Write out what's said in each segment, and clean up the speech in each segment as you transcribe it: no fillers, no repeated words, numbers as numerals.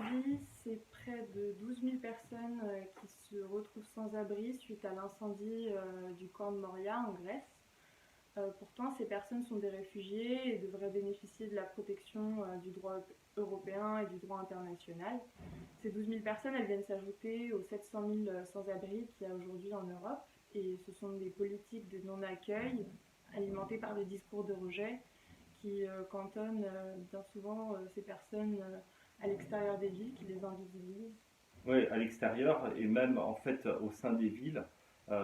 Aujourd'hui, c'est près de 12 000 personnes qui se retrouvent sans abri suite à l'incendie du camp de Moria en Grèce. Pourtant, ces personnes sont des réfugiés et devraient bénéficier de la protection du droit européen et du droit international. Ces 12 000 personnes, elles viennent s'ajouter aux 700 000 sans-abri qu'il y a aujourd'hui en Europe. Et ce sont des politiques de non-accueil alimentées par des discours de rejet qui cantonnent bien souvent ces personnes à l'extérieur des villes, qui les invisibilisent. Oui, à l'extérieur et même en fait au sein des villes.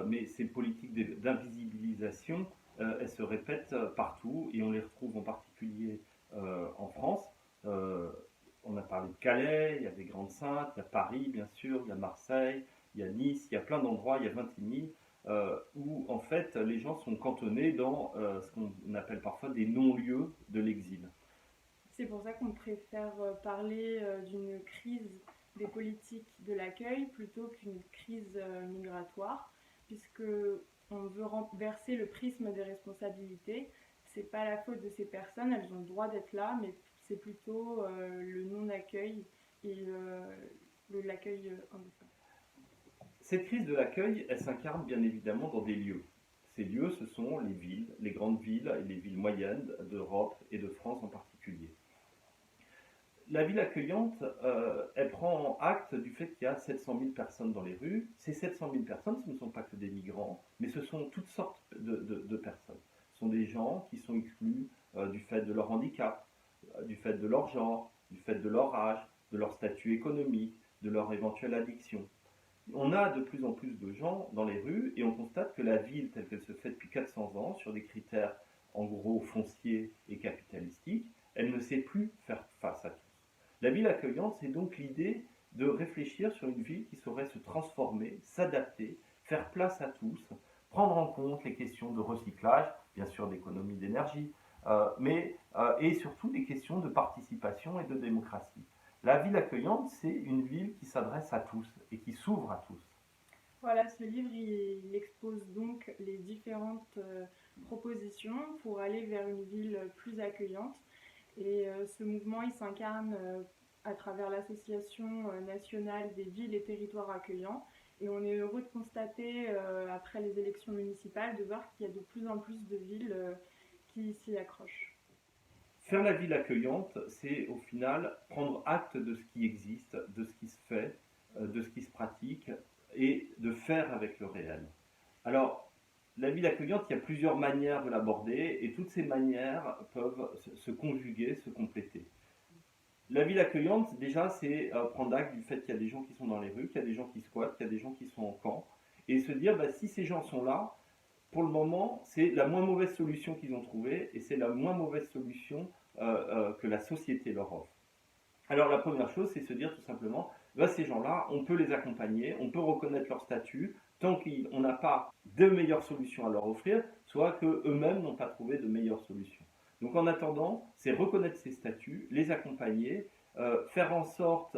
Mais ces politiques d'invisibilisation, elles se répètent partout et on les retrouve en particulier en France. Euh, on a parlé de Calais, il y a des Grandes-Saintes, il y a Paris bien sûr, il y a Marseille, il y a Nice, il y a plein d'endroits, il y a Vintimille, où en fait les gens sont cantonnés dans ce qu'on appelle parfois des non-lieux de l'exil. C'est pour ça qu'on préfère parler d'une crise des politiques de l'accueil plutôt qu'une crise migratoire, puisque on veut renverser le prisme des responsabilités. C'est pas la faute de ces personnes, elles ont le droit d'être là, mais c'est plutôt le non-accueil et l'accueil indécent. Cette crise de l'accueil, elle s'incarne bien évidemment dans des lieux. Ces lieux, ce sont les villes, les grandes villes et les villes moyennes d'Europe et de France en particulier. La ville accueillante, elle prend acte du fait qu'il y a 700 000 personnes dans les rues. Ces 700 000 personnes, ce ne sont pas que des migrants, mais ce sont toutes sortes de personnes. Ce sont des gens qui sont exclus du fait de leur handicap, du fait de leur genre, du fait de leur âge, de leur statut économique, de leur éventuelle addiction. On a de plus en plus de gens dans les rues et on constate que la ville telle qu'elle se fait depuis 400 ans, sur des critères en gros fonciers et capitalistiques, elle ne sait plus faire face à tous. La ville accueillante, c'est donc l'idée de réfléchir sur une ville qui saurait se transformer, s'adapter, faire place à tous, prendre en compte les questions de recyclage, bien sûr d'économie d'énergie, et surtout des questions de participation et de démocratie. La ville accueillante, c'est une ville qui s'adresse à tous et qui s'ouvre à tous. Voilà, ce livre, il expose donc les différentes propositions pour aller vers une ville plus accueillante. Et ce mouvement, il s'incarne à travers l'Association nationale des villes et territoires accueillants. Et on est heureux de constater, après les élections municipales, de voir qu'il y a de plus en plus de villes qui s'y accrochent. Faire la ville accueillante, c'est au final prendre acte de ce qui existe, de ce qui se fait, de ce qui se pratique et de faire avec le réel. Alors, la ville accueillante, il y a plusieurs manières de l'aborder et toutes ces manières peuvent se conjuguer, se compléter. La ville accueillante, déjà, c'est prendre acte du fait qu'il y a des gens qui sont dans les rues, qu'il y a des gens qui squattent, qu'il y a des gens qui sont en camp, et se dire, bah, si ces gens sont là, pour le moment, c'est la moins mauvaise solution qu'ils ont trouvée, et c'est la moins mauvaise solution que la société leur offre. Alors la première chose, c'est se dire tout simplement, bah, ces gens-là, on peut les accompagner, on peut reconnaître leur statut, tant qu'on n'a pas de meilleures solutions à leur offrir, soit qu'eux-mêmes n'ont pas trouvé de meilleures solutions. Donc en attendant, c'est reconnaître ces statuts, les accompagner, faire en sorte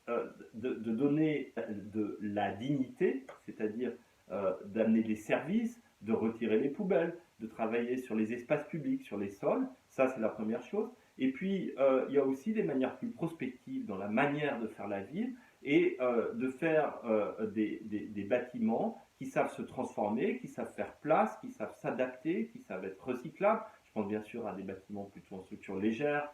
de donner de la dignité, c'est-à-dire d'amener des services, de retirer les poubelles, de travailler sur les espaces publics, sur les sols, ça c'est la première chose. Et puis il y a aussi des manières plus prospectives dans la manière de faire la ville et de faire des bâtiments qui savent se transformer, qui savent faire place, qui savent s'adapter, qui savent être recyclables. Je pense bien sûr à des bâtiments plutôt en structure légère,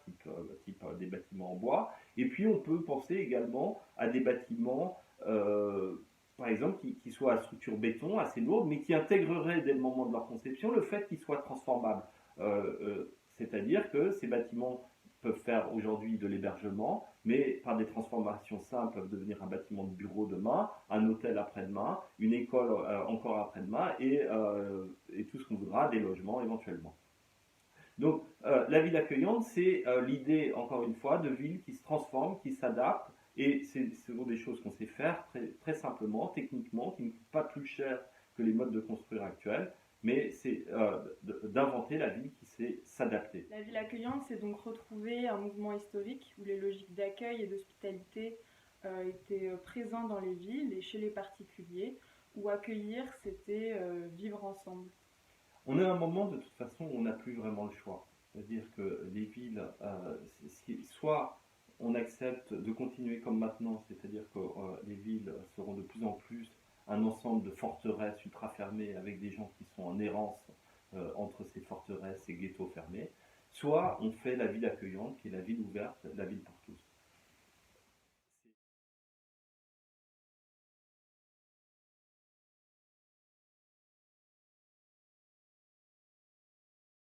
type des bâtiments en bois. Et puis on peut penser également à des bâtiments, par exemple, qui soient à structure béton, assez lourde, mais qui intégreraient dès le moment de leur conception le fait qu'ils soient transformables. C'est-à-dire que ces bâtiments peuvent faire aujourd'hui de l'hébergement, mais par des transformations simples peuvent devenir un bâtiment de bureau demain, un hôtel après-demain, une école encore après-demain, et tout ce qu'on voudra, des logements éventuellement. Donc la ville accueillante, c'est l'idée, encore une fois, de ville qui se transforme, qui s'adapte, et ce sont des choses qu'on sait faire très, très simplement, techniquement, qui ne coûtent pas plus cher que les modes de construire actuels, mais c'est d'inventer la ville qui sait s'adapter. La ville accueillante, c'est donc retrouver un mouvement historique où les logiques d'accueil et d'hospitalité étaient présents dans les villes et chez les particuliers, où accueillir, c'était vivre ensemble. On est à un moment de toute façon où on n'a plus vraiment le choix. C'est-à-dire que les villes, soit on accepte de continuer comme maintenant, c'est-à-dire que les villes seront de plus en plus un ensemble de forteresses ultra fermées avec des gens qui sont en errance entre ces forteresses et ghettos fermés, soit on fait la ville accueillante, qui est la ville ouverte, la ville pour tous.